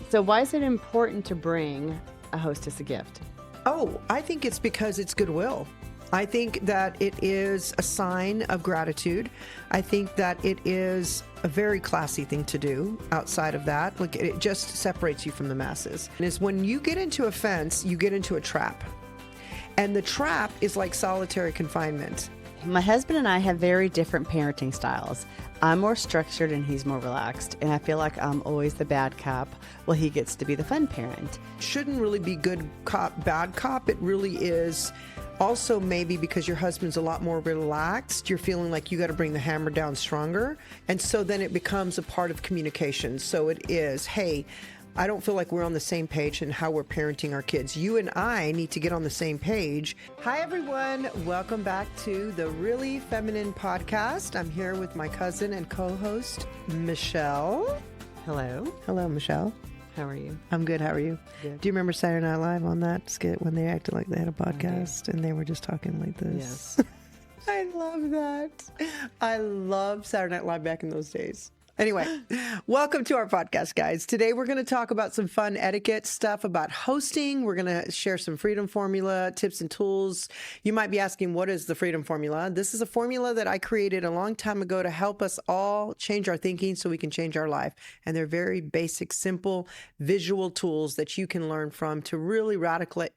So why is it important to bring a hostess a gift? Oh, I think it's because it's goodwill. I think that it is a sign of gratitude. I think that it is a very classy thing to do outside of that. Like, it just separates you from the masses. And is when you get into a fence, you get into a trap. And the trap is like solitary confinement. My husband and I have very different parenting styles. I'm more structured and he's more relaxed. And I feel like I'm always the bad cop while he gets to be the fun parent. Shouldn't really be good cop, bad cop. It really is also maybe because your husband's a lot more relaxed. You're feeling like you got to bring the hammer down stronger. And so then it becomes a part of communication. So it is, hey, I don't feel like we're on the same page in how we're parenting our kids. You and I need to get on the same page. Hi, everyone. Welcome back to the Really Feminine Podcast. I'm here with my cousin and co-host, Michelle. Hello. Hello, Michelle. How are you? I'm good. How are you? Good. Do you remember Saturday Night Live on that skit when they acted like they had a podcast and they were just talking like this? Yes. I love that. I love Saturday Night Live back in those days. Anyway, welcome to our podcast, guys. Today, we're going to talk about some fun etiquette stuff about hosting. We're going to share some freedom formula tips and tools. You might be asking, what is the freedom formula? This is a formula that I created a long time ago to help us all change our thinking so we can change our life. And they're very basic, simple, visual tools that you can learn from to really radically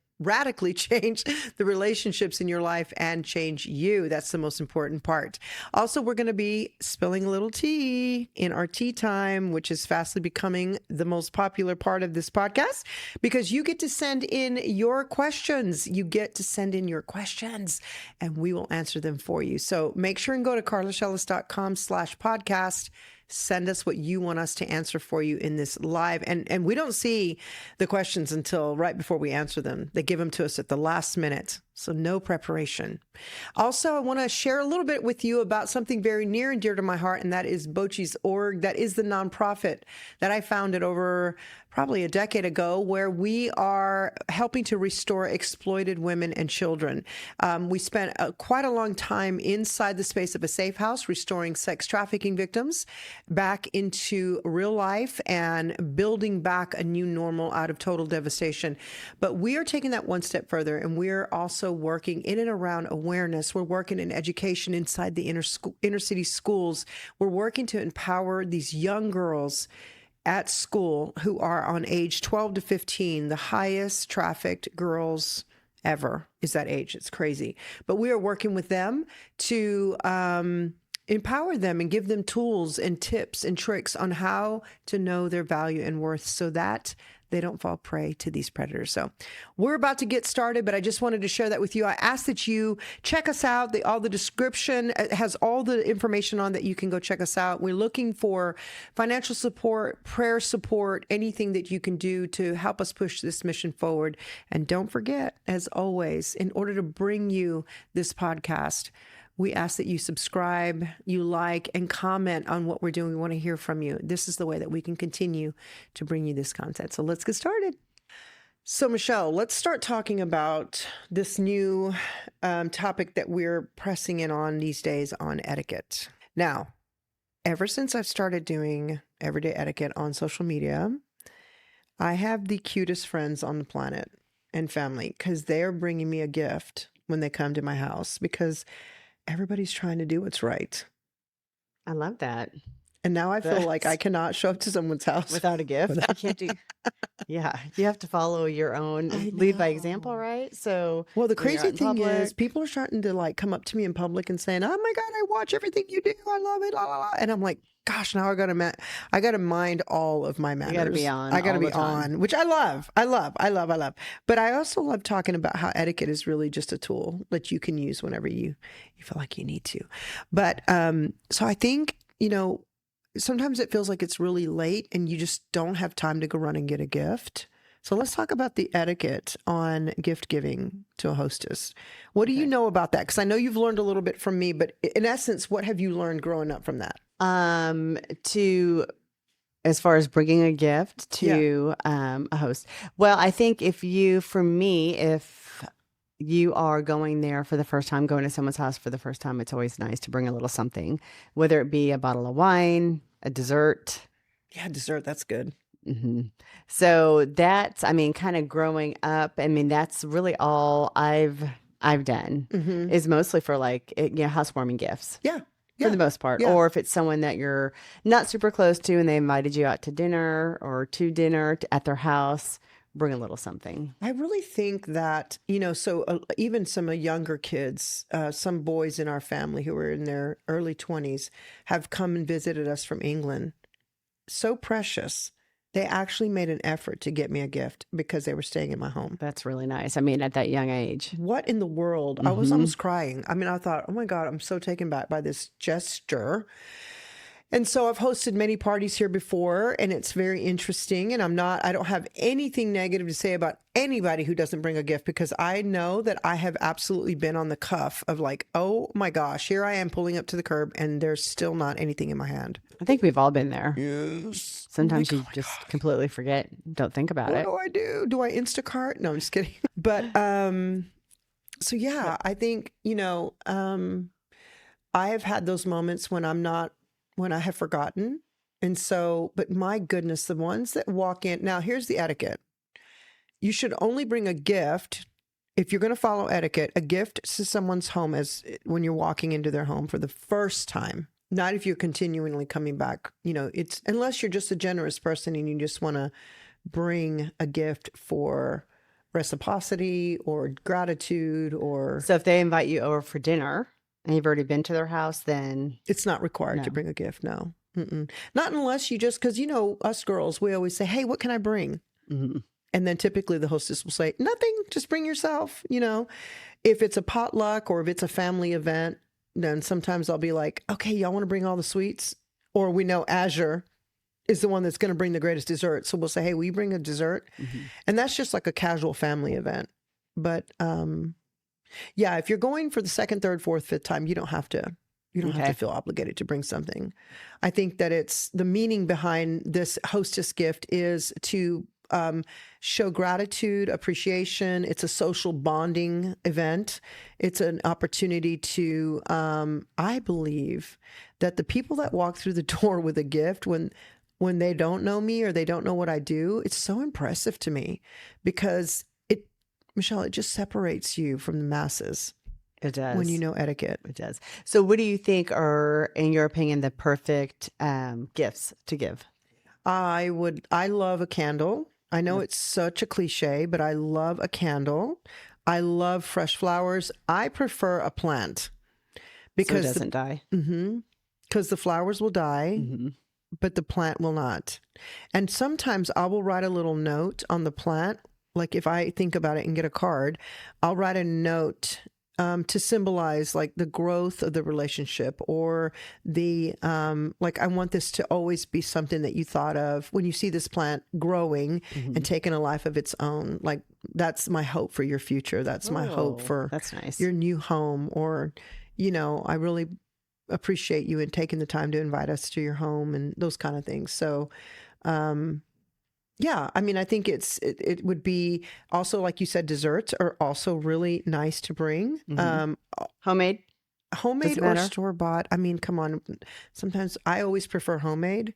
change the relationships in your life and change you. That's the most important part. Also, we're going to be spilling a little tea in our tea time, which is fastly becoming the most popular part of this podcast because you get to send in your questions. You get to send in your questions and we will answer them for you. So make sure and go to carlashellis.com/podcast. Send us what you want us to answer for you in this live. And we don't see the questions until right before we answer them. They give them to us at the last minute. So no preparation. Also, I want to share a little bit with you about something very near and dear to my heart, and that is Bochi's Org. That is the nonprofit that I founded over probably a decade ago, where we are helping to restore exploited women and children. We spent quite a long time inside the space of a safe house, restoring sex trafficking victims back into real life and building back a new normal out of total devastation. But we are taking that one step further, and we're also working in and around awareness. We're working in education inside the inner city schools. We're working to empower these young girls at school who are on age 12 to 15, the highest trafficked girls ever is that age. It's crazy. But we are working with them to empower them and give them tools and tips and tricks on how to know their value and worth so that they don't fall prey to these predators. So we're about to get started, but I just wanted to share that with you. I ask that you check us out. All the description has all the information on that you can go check us out. We're looking for financial support, prayer support, anything that you can do to help us push this mission forward. And don't forget, as always, in order to bring you this podcast, we ask that you subscribe, you like, and comment on what we're doing. We want to hear from you. This is the way that we can continue to bring you this content. So let's get started. So Michelle, let's start talking about this new topic that we're pressing in on these days on etiquette. Now, ever since I've started doing everyday etiquette on social media, I have the cutest friends on the planet and family because they're bringing me a gift when they come to my house because everybody's trying to do what's right. I love that. And now I feel like I cannot show up to someone's house without a gift. I can't do. Yeah, you have to follow your own, lead by example, right? So, well, the crazy thing is, people are starting to like come up to me in public and saying, "Oh my God, I watch everything you do. I love it." La, la, la. And I'm like, "Gosh, now I got to mind all of my manners. You got to be on. I got to be on," which I love. But I also love talking about how etiquette is really just a tool that you can use whenever you feel like you need to. But so I think sometimes it feels like it's really late and you just don't have time to go run and get a gift. So let's talk about the etiquette on gift giving to a hostess. What do you know about that? Because I know you've learned a little bit from me, but in essence, what have you learned growing up from that? As far as bringing a gift to a host. Well, I think if you are going there for the first time, going to someone's house for the first time, it's always nice to bring a little something, whether it be a bottle of wine, a dessert. Yeah, dessert. That's good. So that's, I mean, kind of growing up. I mean, that's really all I've done is mostly for like, housewarming gifts Yeah. for the Yeah. most part. Yeah. Or if it's someone that you're not super close to and they invited you out to dinner or to dinner at their house, bring a little something. I really think that, so even some younger kids, some boys in our family who were in their early 20s have come and visited us from England. So precious. They actually made an effort to get me a gift because they were staying in my home. That's really nice. I mean, at that young age. What in the world? I was almost crying. I mean, I thought, oh my God, I'm so taken back by this gesture. And so I've hosted many parties here before, and it's very interesting. And I don't have anything negative to say about anybody who doesn't bring a gift, because I know that I have absolutely been on the cuff of like, oh my gosh, here I am pulling up to the curb and there's still not anything in my hand. I think we've all been there. Yes. Sometimes you just completely forget, don't think about it. What do I do? Do I Instacart? No, I'm just kidding. But so yeah, I think, I have had those moments when I have forgotten. And so, but my goodness, the ones that walk in. Now, here's the etiquette. You should only bring a gift if you're going to follow etiquette, a gift to someone's home as when you're walking into their home for the first time. Not if you're continually coming back. It's unless you're just a generous person and you just want to bring a gift for reciprocity or gratitude or. So if they invite you over for dinner and you've already been to their house, then It's not required to bring a gift, no. Not unless you just, because, us girls, we always say, hey, what can I bring? And then typically the hostess will say, nothing, just bring yourself. If it's a potluck or if it's a family event, then sometimes I'll be like, okay, y'all want to bring all the sweets? Or we know Azure is the one that's going to bring the greatest dessert. So we'll say, hey, will you bring a dessert? And that's just like a casual family event. But yeah, if you're going for the second, third, fourth, fifth time, you don't have to feel obligated to bring something. I think that it's the meaning behind this hostess gift is to show gratitude, appreciation. It's a social bonding event. It's an opportunity to, I believe that the people that walk through the door with a gift, when they don't know me or they don't know what I do, it's so impressive to me because Michelle, it just separates you from the masses. it does. When you know etiquette. It does. So what do you think are, in your opinion, the perfect gifts to give? I love a candle. I know it's such a cliche, but I love a candle. I love fresh flowers. I prefer a plant because it doesn't die. Because the flowers will die, but the plant will not. And sometimes I will write a little note on the plant. Like if I think about it and get a card, I'll write a note to symbolize like the growth of the relationship or the, like, I want this to always be something that you thought of when you see this plant growing and taking a life of its own. Like that's my hope for your future. That's my hope for that's nice. Your new home. Or, I really appreciate you and taking the time to invite us to your home and those kind of things. So, yeah, I mean, I think it would be also, like you said, desserts are also really nice to bring. Homemade or store-bought. I mean, come on. Sometimes I always prefer homemade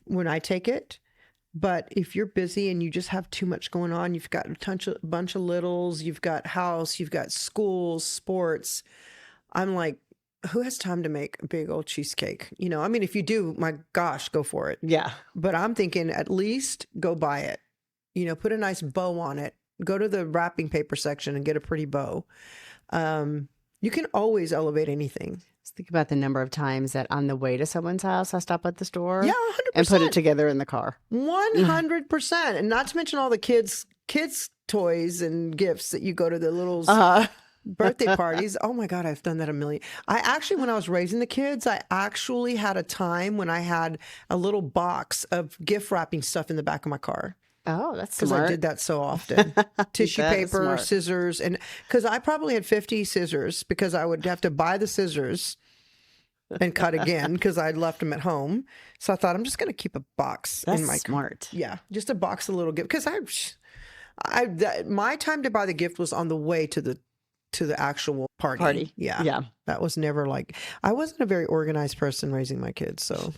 when I take it. But if you're busy and you just have too much going on, you've got a bunch of littles, you've got house, you've got schools, sports. I'm like, who has time to make a big old cheesecake? I mean, if you do, my gosh, go for it. Yeah. But I'm thinking at least go buy it. Put a nice bow on it. Go to the wrapping paper section and get a pretty bow. You can always elevate anything. Just think about the number of times that on the way to someone's house, I stop at the store. Yeah, 100%. And put it together in the car. 100%. And not to mention all the kids' toys and gifts that you go to the little birthday parties. Oh my God, I've done that a million. When I was raising the kids, I actually had a time when I had a little box of gift wrapping stuff in the back of my car. Oh, that's smart. Because I did that so often. Tissue paper, scissors. And because I probably had 50 scissors because I would have to buy the scissors and cut again because I'd left them at home. So I thought I'm just going to keep a box in my smart. Yeah, just a box of little gift. Because my time to buy the gift was on the way to the actual party. Yeah. That was never like, I wasn't a very organized person raising my kids. So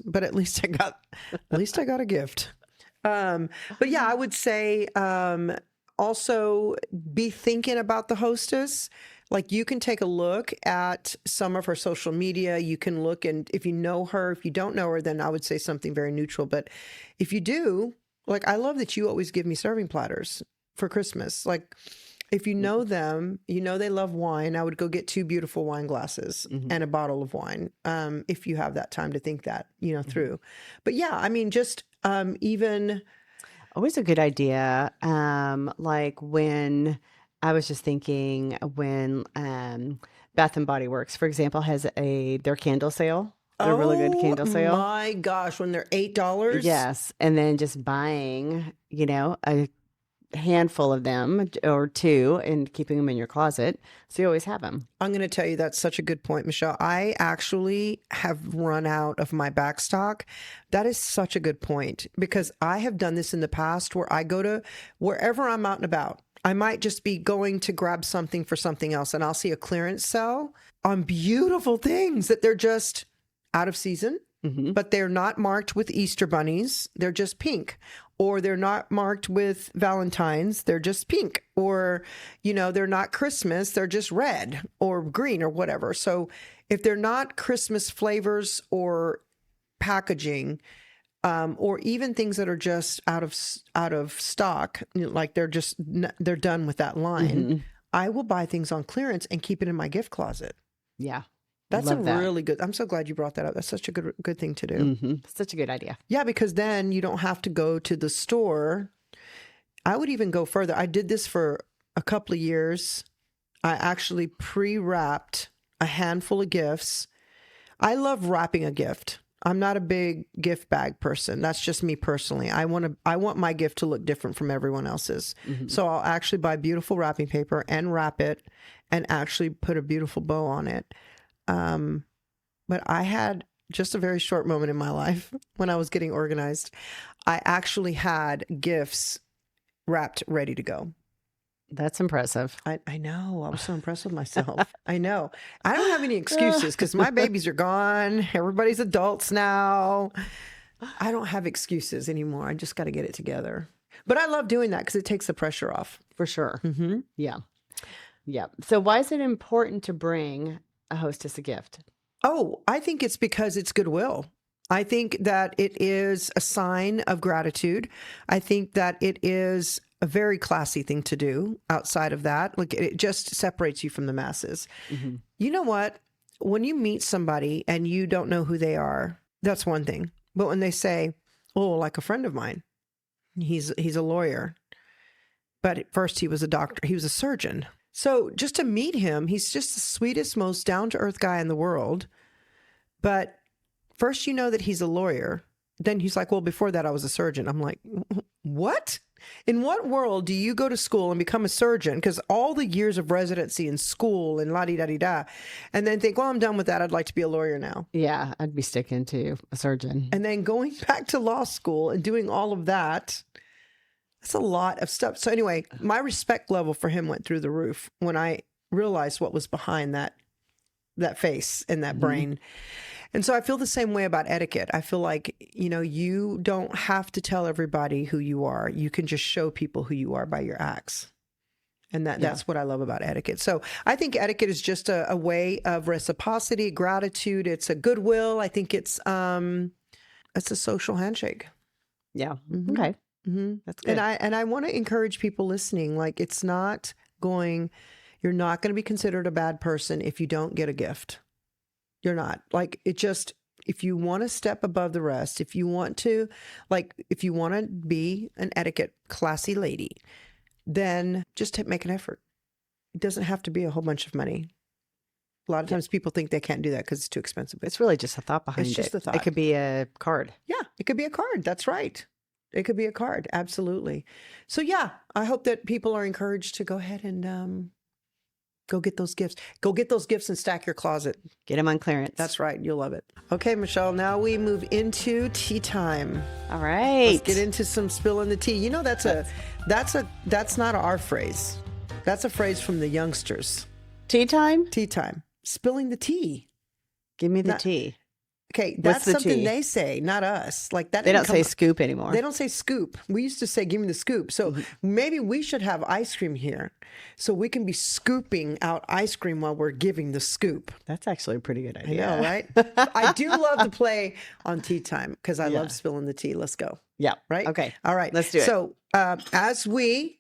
but at least I got a gift. But yeah, I would say also be thinking about the hostess. Like you can take a look at some of her social media. You can look, and if you know her, if you don't know her, then I would say something very neutral. But if you do, like I love that you always give me serving platters for Christmas. Like if you know them, you know they love wine. I would go get 2 beautiful wine glasses and a bottle of wine, if you have that time to think that, through. But yeah, I mean, just even Always a good idea. Like when I was just thinking when Bath and Body Works, for example, has their candle sale, their really good oh candle sale. my gosh, when they're $8. Yes, and then just buying, a handful of them or 2 and keeping them in your closet, so you always have them. I'm going to tell you that's such a good point, Michelle. I actually have run out of my back stock. That is such a good point because I have done this in the past where I go to wherever I'm out and about. I might just be going to grab something for something else and I'll see a clearance sale on beautiful things that they're just out of season, but they're not marked with Easter bunnies. They're just pink. Or they're not marked with Valentine's, they're just pink. Or, they're not Christmas, they're just red or green or whatever. So if they're not Christmas flavors or packaging, or even things that are just out of stock, like they're done with that line, I will buy things on clearance and keep it in my gift closet. Yeah. That's Love that. really good. I'm so glad you brought that up. That's such a good thing to do. Such a good idea. Yeah, because then you don't have to go to the store. I would even go further. I did this for a couple of years. I actually pre-wrapped a handful of gifts. I love wrapping a gift. I'm not a big gift bag person. That's just me personally. I want my gift to look different from everyone else's. So I'll actually buy beautiful wrapping paper and wrap it and actually put a beautiful bow on it. But I had just a very short moment in my life when I was getting organized. I actually had gifts wrapped, ready to go. That's impressive. I know. I was so impressed with myself. I know. I don't have any excuses because my babies are gone. Everybody's adults now. I don't have excuses anymore. I just got to get it together. But I love doing that because it takes the pressure off. For sure. Yeah. Yeah. So why is it important to bring a hostess a gift? Oh, I think it's because it's goodwill. I think that it is a sign of gratitude. I think that it is a very classy thing to do outside of that. Like it just separates you from the masses. You know what? When you meet somebody and you don't know who they are, that's one thing. But when they say, oh, like a friend of mine, he's a lawyer, but at first he was a doctor, he was a surgeon. So just to meet him, he's just the sweetest, most down-to-earth guy in the world. But first you know that he's a lawyer. Then he's like, well, before that, I was a surgeon. I'm like, what? In what world do you go to school and become a surgeon? Because all the years of residency in school and la-di-da-di-da, and then think, well, I'm done with that. I'd like to be a lawyer now. Yeah, I'd be sticking to a surgeon. And then going back to law school and doing all of that, that's a lot of stuff. So anyway, my respect level for him went through the roof when I realized what was behind that face and that brain. And so I feel the same way about etiquette. I feel like, you don't have to tell everybody who you are. You can just show people who you are by your acts. And that's what I love about etiquette. So I think etiquette is just a way of reciprocity, gratitude. It's a goodwill. I think it's a social handshake. Yeah. Okay. That's good. And I want to encourage people listening, like you're not going to be considered a bad person if you don't get a gift. You're not. Like if you want to step above the rest, if you want to be an etiquette classy lady, then just make an effort. It doesn't have to be a whole bunch of money. A lot of times people think they can't do that because it's too expensive. It's really just a thought behind it. It's just a thought. It could be a card. Yeah, it could be a card. That's right. It could be a card. Absolutely. So yeah, I hope that people are encouraged to go ahead and go get those gifts. Go get those gifts and stack your closet. Get them on clearance. That's right. You'll love it. Okay, Michelle, now we move into tea time. All right. Let's get into some spilling the tea. That's not our phrase. That's a phrase from the youngsters. Tea time? Tea time. Spilling the tea. Give me the tea. Okay, What's that's the something tea? they say, not us. Like that They didn't don't say come. scoop They anymore. don't say scoop. We used to say, give me the scoop. So Mhm. maybe we should have ice cream here so we can be scooping out ice cream while we're giving the scoop. That's actually a pretty good I know, idea. right? I do love to play on tea time because I love Yeah. spilling the tea. Let's go. Yeah. Right? Okay. All right. Let's do it. So, as we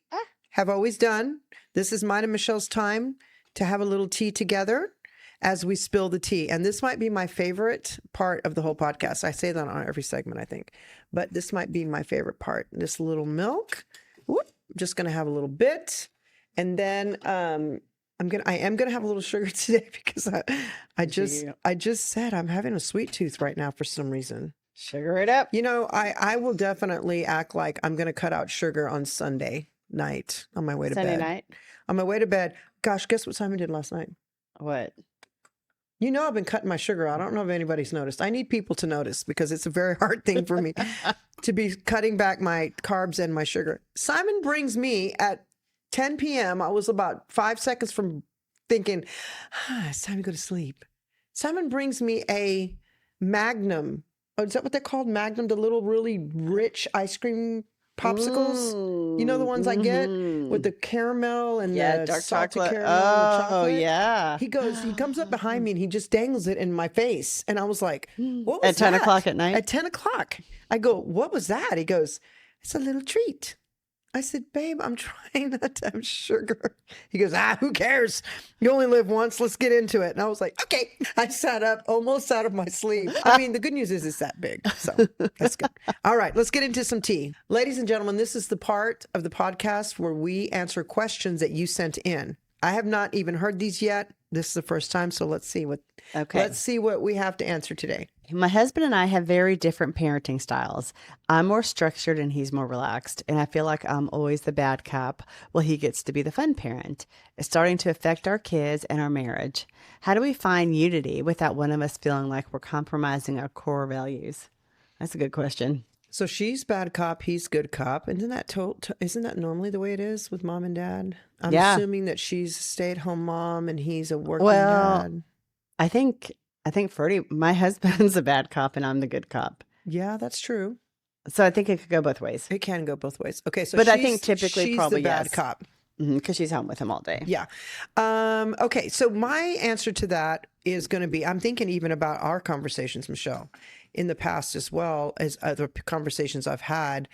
have always done, this is mine and Michelle's time to have a little tea together as we spill the tea. And this might be my favorite part of the whole podcast. I say that on every segment, I think, but this might be my favorite part. This little milk. Whoop, just going to have a little bit. And then, I am gonna have a little sugar today because I just said I'm having a sweet tooth right now for some reason. Sugar it up. You know, I will definitely act like I'm gonna cut out sugar on Sunday night on my way to Sunday bed. night. On my way to bed. Gosh, guess what Simon did last night? What? You know, I've been cutting my sugar out. I don't know if anybody's noticed. I need people to notice because it's a very hard thing for me to be cutting back my carbs and my sugar. Simon brings me at 10 p.m. I was about 5 seconds from thinking, it's time to go to sleep. Simon brings me a Magnum. Oh, is that what they're called? Magnum, the little really rich ice cream popsicles. You know the ones I get with the caramel and the dark salted chocolate. caramel and the Oh, chocolate. yeah. He comes up behind me and he just dangles it in my face. And I was like, what was At 10 that? o'clock at night? At 10 o'clock. I go, what was that? He goes, it's a little treat. I said, babe, I'm trying not to have sugar. He goes, who cares? You only live once. Let's get into it. And I was like, okay. I sat up almost out of my sleep. I mean, the good news is it's that big. So that's good. All right, let's get into some tea. Ladies and gentlemen, this is the part of the podcast where we answer questions that you sent in. I have not even heard these yet. This is the first time. So let's see what we have to answer today. My husband and I have very different parenting styles. I'm more structured and he's more relaxed. And I feel like I'm always the bad cop while he gets to be the fun parent. It's starting to affect our kids and our marriage. How do we find unity without one of us feeling like we're compromising our core values? That's a good question. So she's bad cop, he's good cop. Isn't that normally the way it is with mom and dad? I'm assuming that she's a stay-at-home mom and he's a working dad. I think Ferdy, my husband's a bad cop and I'm the good cop. Yeah, that's true. So I think it could go both ways. It can go both ways. Okay, so but I think typically she's probably the bad yes. cop. Because she's home with him all day. Yeah. Okay, so my answer to that is going to be, I'm thinking even about our conversations, Michelle, in the past as well as other conversations I've had,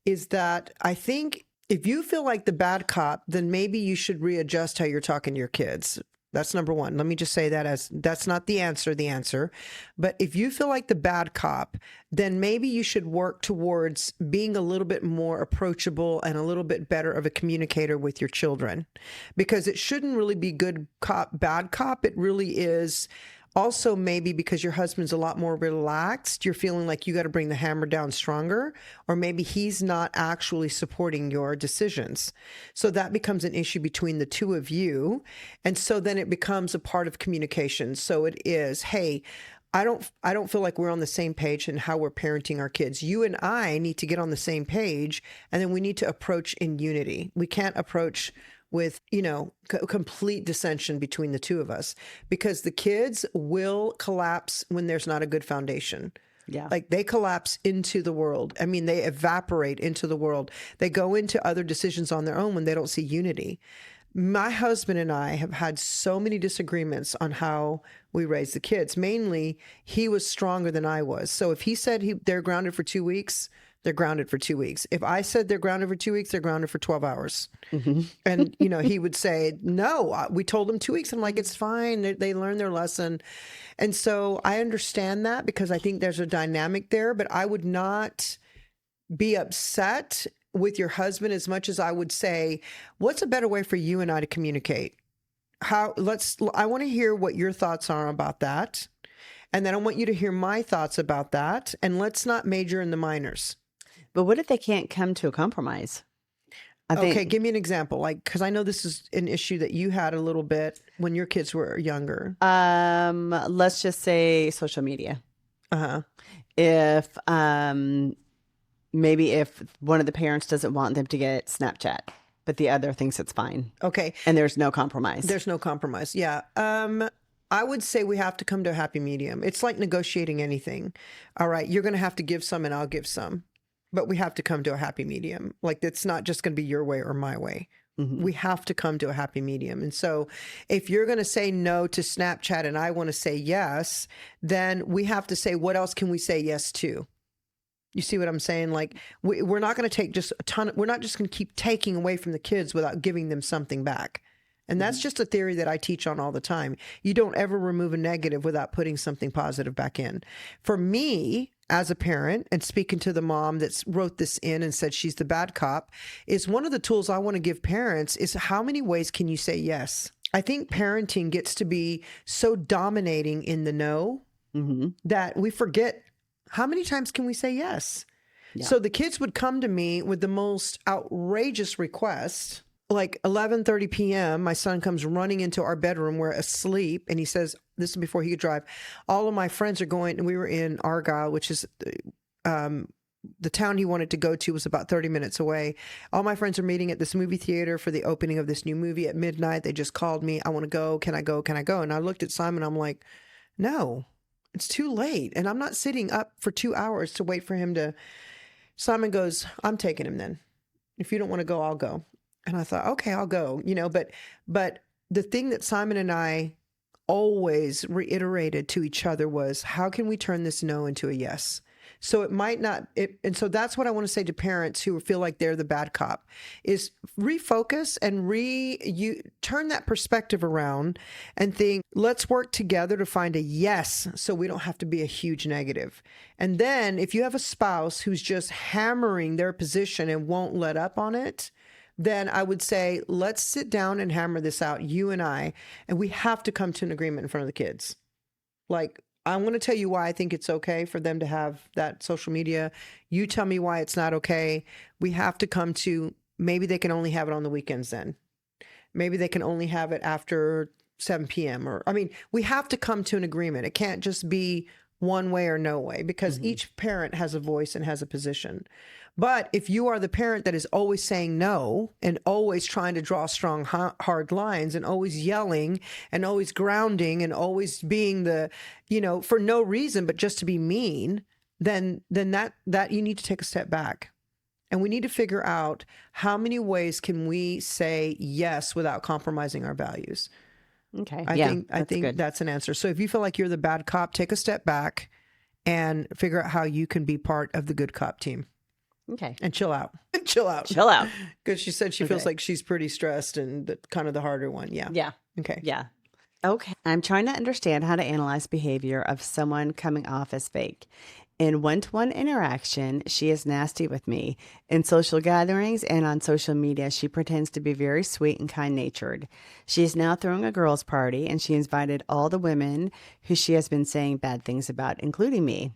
is that I think if you feel like the bad cop, then maybe you should readjust how you're talking to your kids. That's number one. Let me just say that as that's not the answer. But if you feel like the bad cop, then maybe you should work towards being a little bit more approachable and a little bit better of a communicator with your children. Because it shouldn't really be good cop, bad cop. It really is also maybe because your husband's a lot more relaxed, you're feeling like you got to bring the hammer down stronger, or maybe he's not actually supporting your decisions. So that becomes an issue between the two of you. And so then it becomes a part of communication. So it is, hey, I don't feel like we're on the same page in how we're parenting our kids. You and I need to get on the same page, and then we need to approach in unity. We can't approach with, complete dissension between the two of us, because the kids will collapse when there's not a good foundation. Yeah. Like they collapse into the world. I mean, they evaporate into the world. They go into other decisions on their own when they don't see unity. My husband and I have had so many disagreements on how we raise the kids. Mainly, he was stronger than I was. So if he said they're grounded for 2 weeks, they're grounded for 2 weeks. If I said they're grounded for 2 weeks, they're grounded for 12 hours. Mm-hmm. And, he would say, no, we told them 2 weeks. I'm like, it's fine. They learned their lesson. And so I understand that because I think there's a dynamic there, but I would not be upset with your husband as much as I would say, what's a better way for you and I to communicate? I want to hear what your thoughts are about that. And then I want you to hear my thoughts about that. And let's not major in the minors. But what if they can't come to a compromise? Okay, give me an example. Because I know this is an issue that you had a little bit when your kids were younger. Let's just say social media. Uh-huh. If maybe if one of the parents doesn't want them to get Snapchat, but the other thinks it's fine. Okay. And there's no compromise. There's no compromise. Yeah. I would say we have to come to a happy medium. It's like negotiating anything. All right, you're going to have to give some and I'll give some, but we have to come to a happy medium. Like, it's not just going to be your way or my way. We have to come to a happy medium. And so if you're going to say no to Snapchat and I want to say yes, then we have to say, what else can we say yes to? You see what I'm saying? Like, we're not going to take just a ton. We're not just going to keep taking away from the kids without giving them something back. And that's just a theory that I teach on all the time. You don't ever remove a negative without putting something positive back in. For me, as a parent, and speaking to the mom that wrote this in and said she's the bad cop, is one of the tools I want to give parents is how many ways can you say yes? I think parenting gets to be so dominating in the no that we forget how many times can we say yes? Yeah. So the kids would come to me with the most outrageous requests. Like 11:30 p.m., my son comes running into our bedroom. We're asleep, and he says, this is before he could drive, all of my friends are going, and we were in Argyle, which is the town he wanted to go to was about 30 minutes away. All my friends are meeting at this movie theater for the opening of this new movie at midnight. They just called me. I want to go. Can I go? Can I go? And I looked at Simon. I'm like, no, it's too late. And I'm not sitting up for 2 hours to wait for him to. Simon goes, I'm taking him then. If you don't want to go, I'll go. And I thought, okay, I'll go, but the thing that Simon and I always reiterated to each other was, how can we turn this no into a yes? So it might not, and so that's what I want to say to parents who feel like they're the bad cop, is refocus and you turn that perspective around and think, let's work together to find a yes so we don't have to be a huge negative. And then if you have a spouse who's just hammering their position and won't let up on it, then I would say, let's sit down and hammer this out, you and I, and we have to come to an agreement in front of the kids. Like, I'm going to tell you why I think it's okay for them to have that social media. You tell me why it's not okay. We have to come to, maybe they can only have it on the weekends then. Maybe they can only have it after 7 p.m. We have to come to an agreement. It can't just be one way or no way, because each parent has a voice and has a position. But if you are the parent that is always saying no and always trying to draw strong, hard lines and always yelling and always grounding and always being the, for no reason, but just to be mean, then that you need to take a step back. And we need to figure out how many ways can we say yes without compromising our values. Okay. I think that's an answer. So if you feel like you're the bad cop, take a step back and figure out how you can be part of the good cop team. Okay. And chill out. Chill out. Because she said she feels like she's pretty stressed and kind of the harder one. Yeah. Yeah. Okay. Yeah. Okay. I'm trying to understand how to analyze behavior of someone coming off as fake. In one-to-one interaction, she is nasty with me. In social gatherings and on social media, she pretends to be very sweet and kind-natured. She is now throwing a girls' party, and she invited all the women who she has been saying bad things about, including me.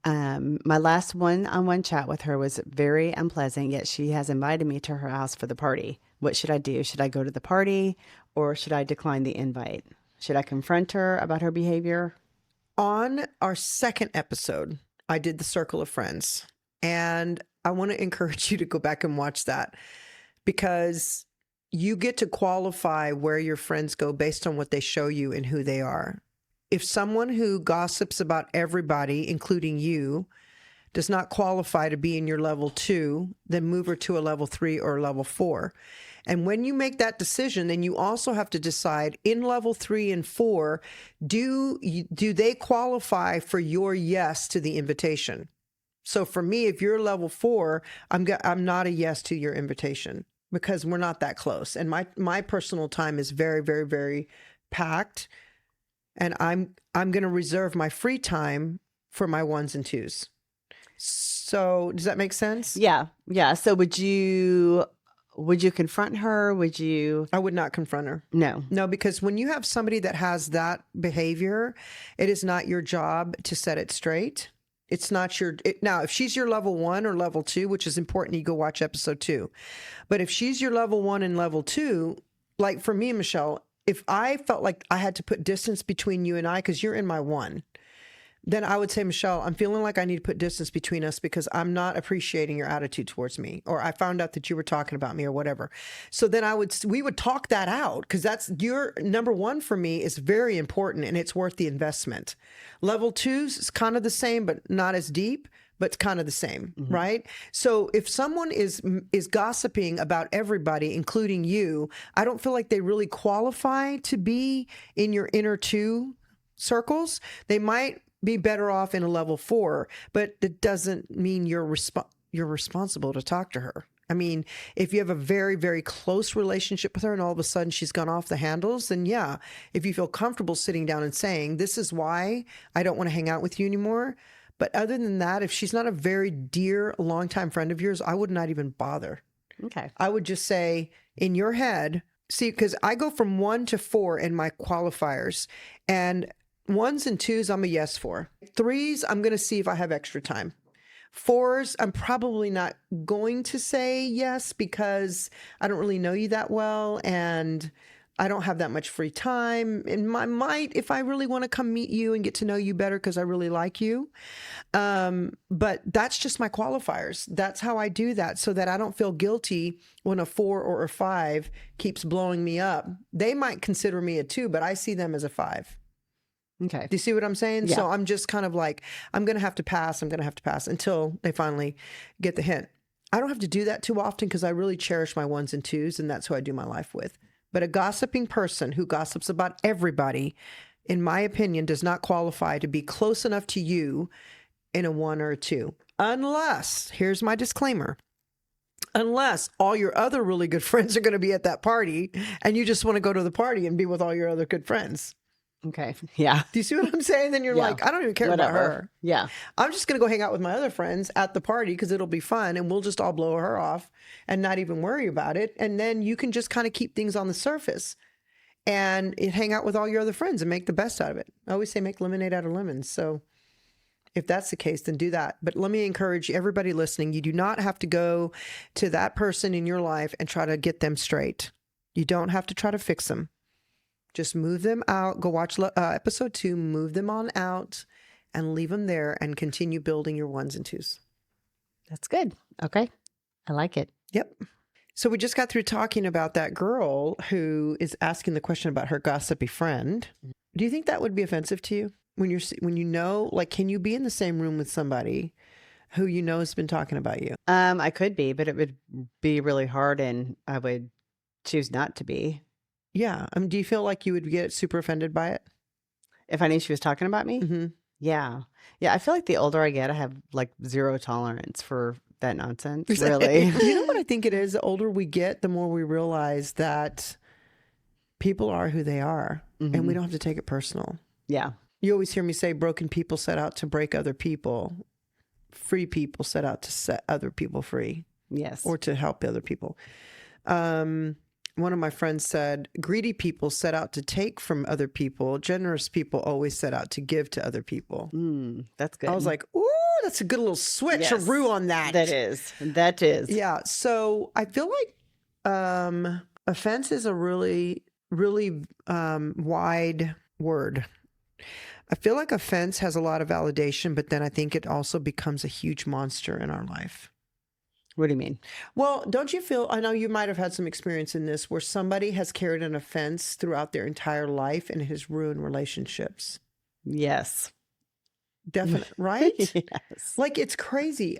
My last one-on-one chat with her was very unpleasant, yet she has invited me to her house for the party. What should I do? Should I go to the party or should I decline the invite? Should I confront her about her behavior? On our second episode, I did the circle of friends, and I want to encourage you to go back and watch that, because you get to qualify where your friends go based on what they show you and who they are. If someone who gossips about everybody, including you, does not qualify to be in your level 2, then move her to a level 3 or a level 4. And when you make that decision, then you also have to decide in level 3 and 4, do they qualify for your yes to the invitation? So for me, if you're level 4, I'm not a yes to your invitation, because we're not that close. And my personal time is very, very, very packed. And I'm going to reserve my free time for my 1s and 2s. So does that make sense? Yeah. Yeah. So would you confront her? I would not confront her. No. No, because when you have somebody that has that behavior, it is not your job to set it straight. It's not now, if she's your level 1 or level 2, which is important, you go watch episode 2. But if she's your level 1 and level 2, like for me, Michelle, if I felt like I had to put distance between you and I, because you're in my 1, then I would say, Michelle, I'm feeling like I need to put distance between us because I'm not appreciating your attitude towards me, or I found out that you were talking about me or whatever. So then we would talk that out, because that's your number one for me is very important and it's worth the investment. Level twos is kind of the same, but not as deep, but kind of the same, right? So if someone is gossiping about everybody, including you, I don't feel like they really qualify to be in your inner two circles. They might be better off in a level 4, but it doesn't mean you're responsible to talk to her. I mean, if you have a very, very close relationship with her and all of a sudden she's gone off the handles, then yeah, if you feel comfortable sitting down and saying, this is why I don't want to hang out with you anymore. But other than that, if she's not a very dear, longtime friend of yours, I would not even bother. Okay. I would just say, in your head, see, because I go from 1 to 4 in my qualifiers, and 1s and 2s, I'm a yes for. 3s, I'm going to see if I have extra time. 4s, I'm probably not going to say yes because I don't really know you that well and I don't have that much free time. And I might, if I really want to come meet you and get to know you better because I really like you. But that's just my qualifiers. That's how I do that so that I don't feel guilty when a 4 or a 5 keeps blowing me up. They might consider me a 2, but I see them as a 5. Okay. Do you see what I'm saying? Yeah. So I'm just kind of like, I'm going to have to pass until they finally get the hint. I don't have to do that too often because I really cherish my 1s and 2s, and that's who I do my life with. But a gossiping person who gossips about everybody, in my opinion, does not qualify to be close enough to you in a 1 or a 2. Unless, here's my disclaimer, unless all your other really good friends are going to be at that party and you just want to go to the party and be with all your other good friends. Okay. Yeah. Do you see what I'm saying? Then you're Yeah. like, I don't even care about her. Yeah. I'm just going to go hang out with my other friends at the party because it'll be fun and we'll just all blow her off and not even worry about it. And then you can just kind of keep things on the surface and hang out with all your other friends and make the best out of it. I always say make lemonade out of lemons. So if that's the case, then do that. But let me encourage everybody listening. You do not have to go to that person in your life and try to get them straight. You don't have to try to fix them. Just move them out. Go watch episode 2, move them on out and leave them there and continue building your 1s and 2s. That's good. Okay. I like it. Yep. So we just got through talking about that girl who is asking the question about her gossipy friend. Do you think that would be offensive to you when you know, like, can you be in the same room with somebody who you know has been talking about you? I could be, but it would be really hard and I would choose not to be. Yeah. Do you feel like you would get super offended by it? If I knew she was talking about me? Mm-hmm. Yeah. Yeah. I feel like the older I get, I have like zero tolerance for that nonsense. Really. You know what I think it is? The older we get, the more we realize that people are who they are and we don't have to take it personal. Yeah. You always hear me say broken people set out to break other people. Free people set out to set other people free. Yes. Or to help other people. One of my friends said, greedy people set out to take from other people. Generous people always set out to give to other people. That's good. I was like, ooh, that's a good little switcheroo on that. That is. That is. Yeah. So I feel like offense is a really, really wide word. I feel like offense has a lot of validation, but then I think it also becomes a huge monster in our life. What do you mean? Well, don't you feel, I know you might have had some experience in this where somebody has carried an offense throughout their entire life and it has ruined relationships. Yes. Definitely. Right? Yes. Like it's crazy.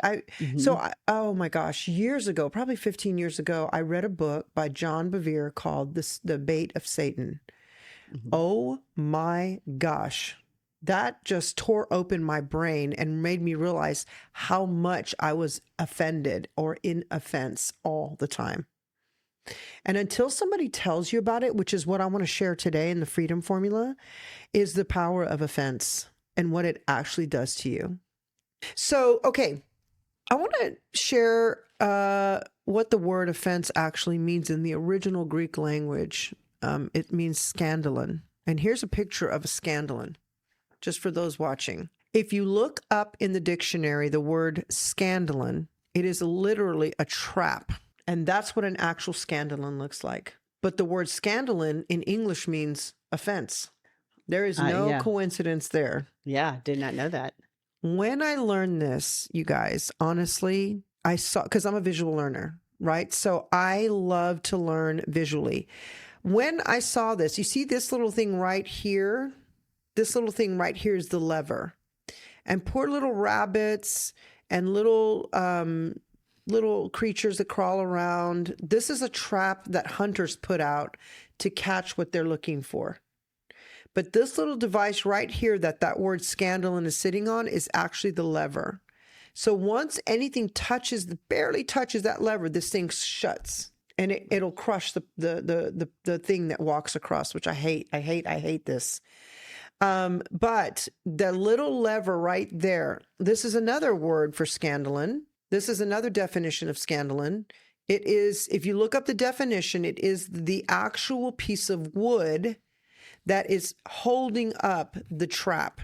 Oh my gosh, years ago, probably 15 years ago, I read a book by John Bevere called The Bait of Satan. Oh my gosh. That just tore open my brain and made me realize how much I was offended or in offense all the time. And until somebody tells you about it, which is what I want to share today in the Freedom Formula, is the power of offense and what it actually does to you. So, okay, I want to share what the word offense actually means in the original Greek language. It means skandalon. And here's a picture of a skandalon. Just for those watching. If you look up in the dictionary the word skandalon, it is literally a trap. And that's what an actual skandalon looks like. But the word skandalon in English means offense. There is no Yeah. coincidence there. Yeah. Did not know that. When I learned this, you guys, honestly, I saw, because I'm a visual learner, right? So I love to learn visually. When I saw this, you see this little thing right here? This little thing right here is the lever. And poor little rabbits and little creatures that crawl around. This is a trap that hunters put out to catch what they're looking for. But this little device right here that word Skandalon is sitting on is actually the lever. So once anything barely touches that lever, this thing shuts and it'll crush the thing that walks across, which I hate. I hate this. But the little lever right there, this is another word for Skandalon. This is another definition of Skandalon. It is, if you look up the definition, it is the actual piece of wood that is holding up the trap.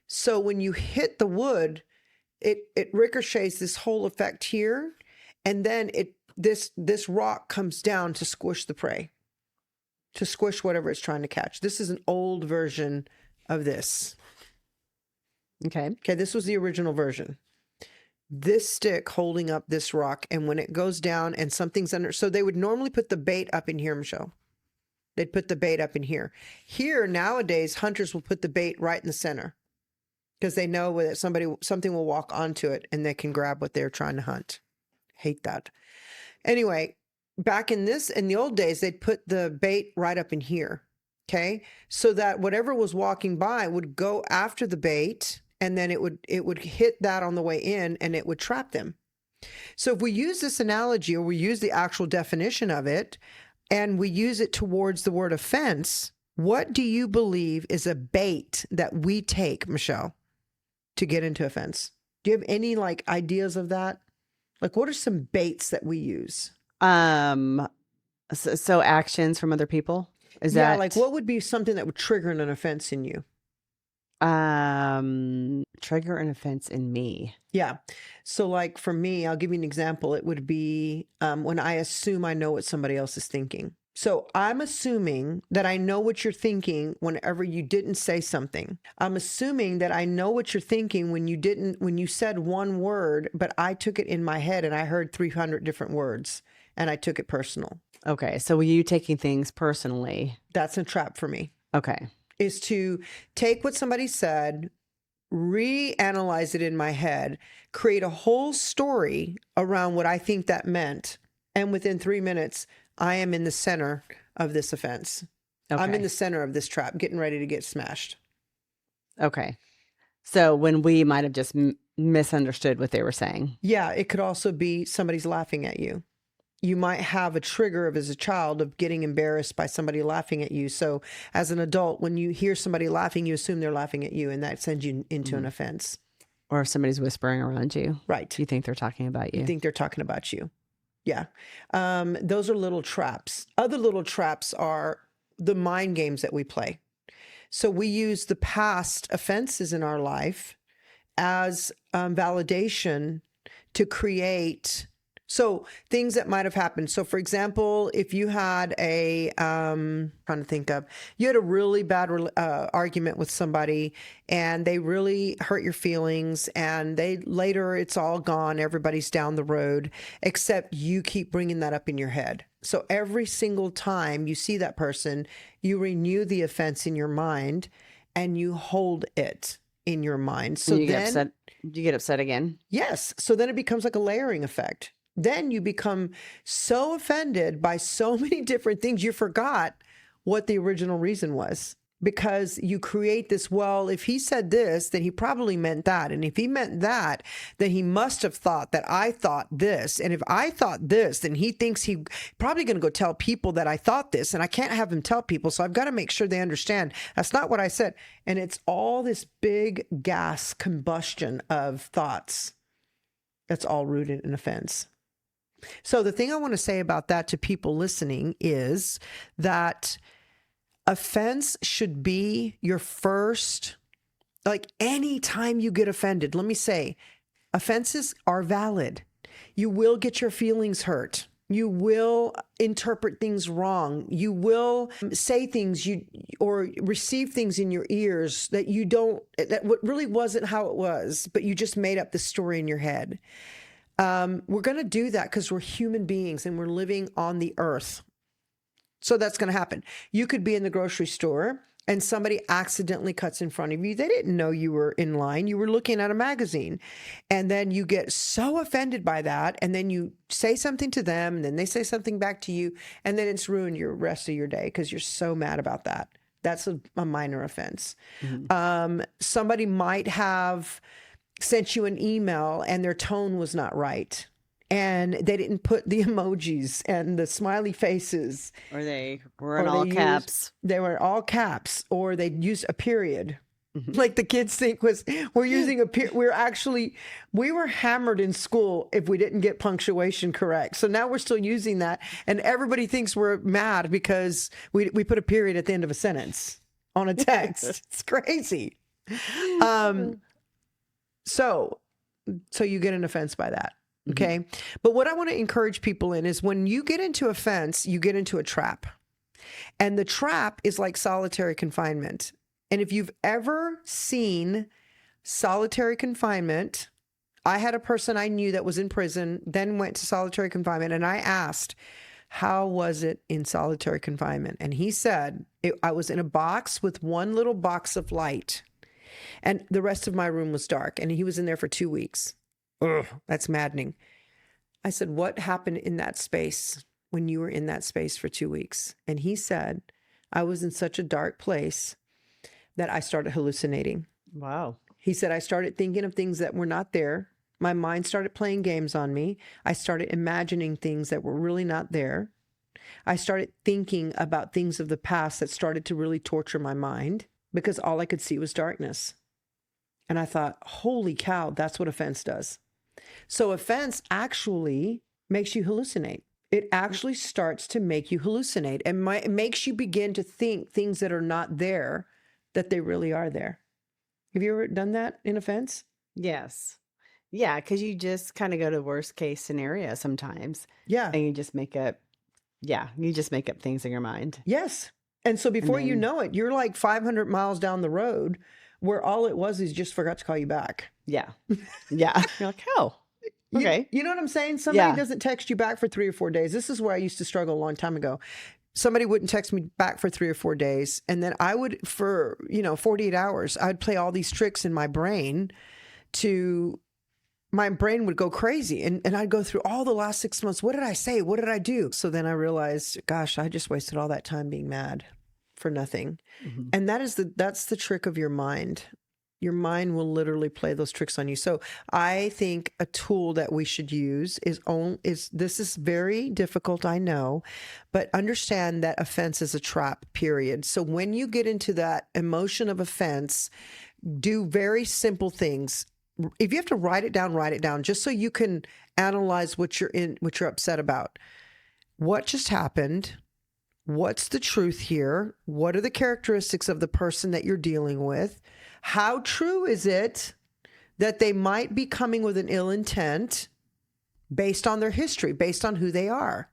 So when you hit the wood, it ricochets this whole effect here, and then this rock comes down to squish the prey, to squish whatever it's trying to catch. This is an old version of this. Okay. Okay, this was the original version. This stick holding up this rock, and when it goes down and something's under, so they would normally put the bait up in here, Michelle. They'd put the bait up in here. Here, nowadays, hunters will put the bait right in the center because they know that something will walk onto it and they can grab what they're trying to hunt. Hate that. Anyway, back in the old days, they'd put the bait right up in here. Okay. So that whatever was walking by would go after the bait, and then it would hit that on the way in and it would trap them. So if we use this analogy, or we use the actual definition of it, and we use it towards the word offense, what do you believe is a bait that we take, Michelle, to get into offense? Do you have any ideas of that? Like, what are some baits that we use? So actions from other people? Is that like what would be something that would trigger an offense in you? Trigger an offense in me? Yeah. So like for me, I'll give you an example. It would be when I assume I know what somebody else is thinking. So I'm assuming that I know what you're thinking whenever you didn't say something. I'm assuming that I know what you're thinking when you said one word, but I took it in my head and I heard 300 different words and I took it personal. Okay. So were you taking things personally? That's a trap for me. Okay. Is to take what somebody said, reanalyze it in my head, create a whole story around what I think that meant. And within 3 minutes, I am in the center of this offense. Okay. I'm in the center of this trap, getting ready to get smashed. Okay. So when we might have just misunderstood what they were saying. Yeah. It could also be somebody's laughing at you. You might have a trigger as a child of getting embarrassed by somebody laughing at you. So as an adult, when you hear somebody laughing, you assume they're laughing at you, and that sends you into an offense. Or if somebody's whispering around you. Right. You think they're talking about you. You think they're talking about you. Yeah. Those are little traps. Other little traps are the mind games that we play. So we use the past offenses in our life as validation to create things that might have happened. So for example, if you had you had a really bad argument with somebody and they really hurt your feelings, and later it's all gone, everybody's down the road, except you keep bringing that up in your head. So every single time you see that person, you renew the offense in your mind and you hold it in your mind. So you get upset again? Yes. So then it becomes like a layering effect. Then you become so offended by so many different things, you forgot what the original reason was, because you create this, well, if he said this, then he probably meant that. And if he meant that, then he must have thought that I thought this. And if I thought this, then he thinks he probably going to go tell people that I thought this, and I can't have him tell people. So I've got to make sure they understand that's not what I said. And it's all this big gas combustion of thoughts that's all rooted in offense. So the thing I want to say about that to people listening is that offense should be your first, any time you get offended, let me say, offenses are valid. You will get your feelings hurt. You will interpret things wrong. You will say things or receive things in your ears that you don't, that what really wasn't how it was, but you just made up the story in your head. We're going to do that because we're human beings and we're living on the earth. So that's going to happen. You could be in the grocery store and somebody accidentally cuts in front of you. They didn't know you were in line. You were looking at a magazine. And then you get so offended by that. And then you say something to them. And then they say something back to you. And then it's ruined your rest of your day because you're so mad about that. That's a minor offense. Somebody might have sent you an email and their tone was not right. And they didn't put the emojis and the smiley faces. Or they were in all caps. They were all caps, or they used a period. Like the kids think we're using a period. We were hammered in school if we didn't get punctuation correct. So now we're still using that. And everybody thinks we're mad because we put a period at the end of a sentence on a text. It's crazy. So you get an offense by that. Okay. But what I want to encourage people in is when you get into a fence, you get into a trap. And the trap is like solitary confinement. And if you've ever seen solitary confinement, I had a person I knew that was in prison, then went to solitary confinement. And I asked, how was it in solitary confinement? And he said, I was in a box with one little box of light. And the rest of my room was dark. And he was in there for 2 weeks. Ugh, that's maddening. I said, what happened in that space when you were in that space for 2 weeks? And he said, I was in such a dark place that I started hallucinating. Wow. He said, I started thinking of things that were not there. My mind started playing games on me. I started imagining things that were really not there. I started thinking about things of the past that started to really torture my mind because all I could see was darkness. And I thought, holy cow, that's what offense does. So offense actually makes you hallucinate. It actually starts to make you hallucinate and it makes you begin to think things that are not there, that they really are there. Have you ever done that in offense? Yes. Yeah, because you just kind of go to worst case scenario sometimes. Yeah. And you just make up things in your mind. Yes. And so before you know it, you're like 500 miles down the road where all it was is just forgot to call you back. Yeah. Yeah. You're like, oh, okay. You know what I'm saying? Somebody doesn't text you back for 3 or 4 days. This is where I used to struggle a long time ago. Somebody wouldn't text me back for 3 or 4 days. And then I would, for, 48 hours, I'd play all these tricks in my brain my brain would go crazy. And I'd go through all the last 6 months. What did I say? What did I do? So then I realized, gosh, I just wasted all that time being mad for nothing. And that's the trick of your mind. Your mind will literally play those tricks on you. So I think a tool that we should use is this is very difficult, I know, but understand that offense is a trap, period. So when you get into that emotion of offense, do very simple things. If you have to write it down just so you can analyze what you're upset about. What just happened? What's the truth here? What are the characteristics of the person that you're dealing with? How true is it that they might be coming with an ill intent based on their history, based on who they are?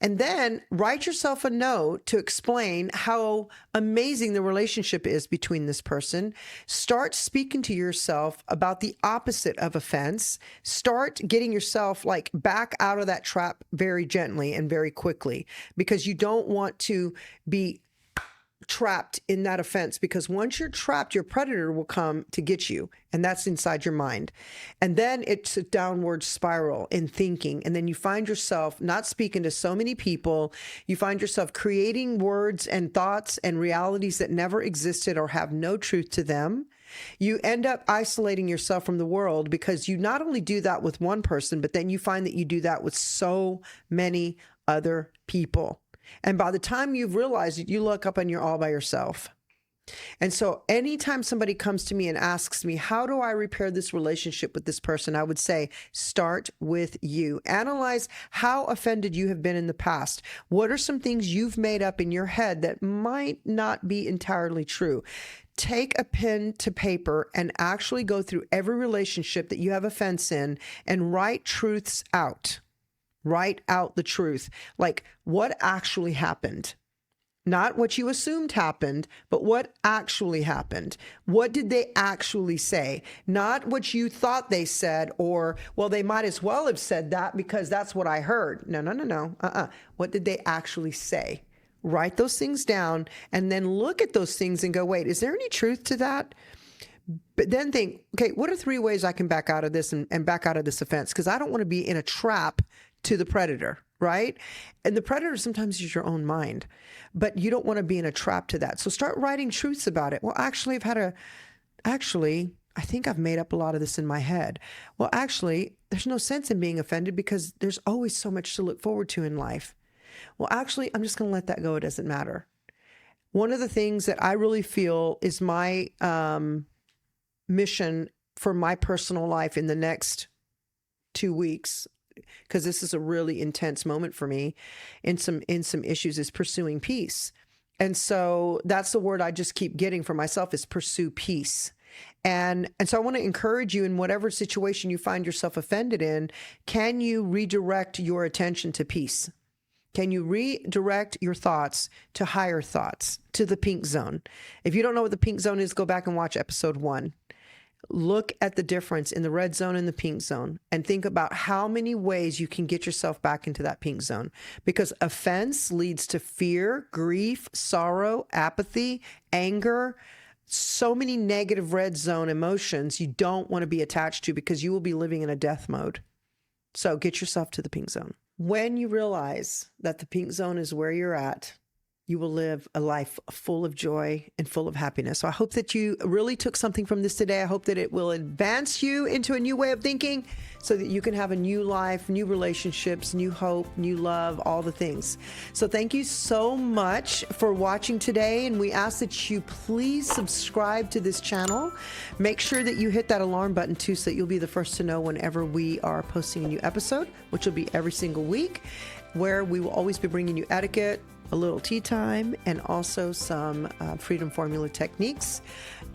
And then write yourself a note to explain how amazing the relationship is between this person. Start speaking to yourself about the opposite of offense. Start getting yourself back out of that trap very gently and very quickly, because you don't want to be trapped in that offense, because once you're trapped, your predator will come to get you, and that's inside your mind. And then it's a downward spiral in thinking, and then you find yourself not speaking to so many people. You find yourself creating words and thoughts and realities that never existed or have no truth to them. You end up isolating yourself from the world because you not only do that with one person, but then you find that you do that with so many other people. And by the time you've realized it, you look up and you're all by yourself. And so anytime somebody comes to me and asks me, how do I repair this relationship with this person? I would say, start with you. Analyze how offended you have been in the past. What are some things you've made up in your head that might not be entirely true? Take a pen to paper and actually go through every relationship that you have offense in and write truths out. Write out the truth. Like, what actually happened? Not what you assumed happened, but what actually happened. What did they actually say? Not what you thought they said, or, well, they might as well have said that because that's what I heard. No, no, no, no. What did they actually say? Write those things down and then look at those things and go, wait, is there any truth to that? But then think, okay, what are 3 ways I can back out of this and back out of this offense? Because I don't want to be in a trap to the predator, right? And the predator sometimes is your own mind, but you don't want to be in a trap to that. So start writing truths about it. Well, actually, I think I've made up a lot of this in my head. Well, actually, there's no sense in being offended because there's always so much to look forward to in life. Well, actually, I'm just going to let that go. It doesn't matter. One of the things that I really feel is my mission for my personal life in the next 2 weeks, because this is a really intense moment for me in some issues, is pursuing peace. And so that's the word I just keep getting for myself, is pursue peace. And so I want to encourage you, in whatever situation you find yourself offended in, can you redirect your attention to peace? Can you redirect your thoughts to higher thoughts, to the pink zone? If you don't know what the pink zone is, go back and watch episode 1. Look at the difference in the red zone and the pink zone and think about how many ways you can get yourself back into that pink zone, because offense leads to fear, grief, sorrow, apathy, anger, so many negative red zone emotions you don't want to be attached to, because you will be living in a death mode. So get yourself to the pink zone. When you realize that the pink zone is where you're at, you will live a life full of joy and full of happiness. So I hope that you really took something from this today. I hope that it will advance you into a new way of thinking so that you can have a new life, new relationships, new hope, new love, all the things. So thank you so much for watching today. And we ask that you please subscribe to this channel. Make sure that you hit that alarm button too, so that you'll be the first to know whenever we are posting a new episode, which will be every single week, where we will always be bringing you etiquette, a little tea time, and also some freedom formula techniques.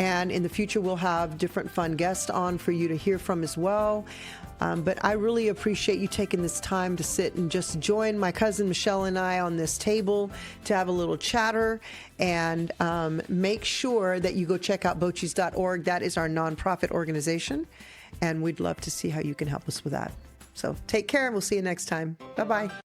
And in the future, we'll have different fun guests on for you to hear from as well. But I really appreciate you taking this time to sit and just join my cousin Michelle and I on this table to have a little chatter. And make sure that you go check out bochis.org. That is our nonprofit organization. And we'd love to see how you can help us with that. So take care, and we'll see you next time. Bye-bye.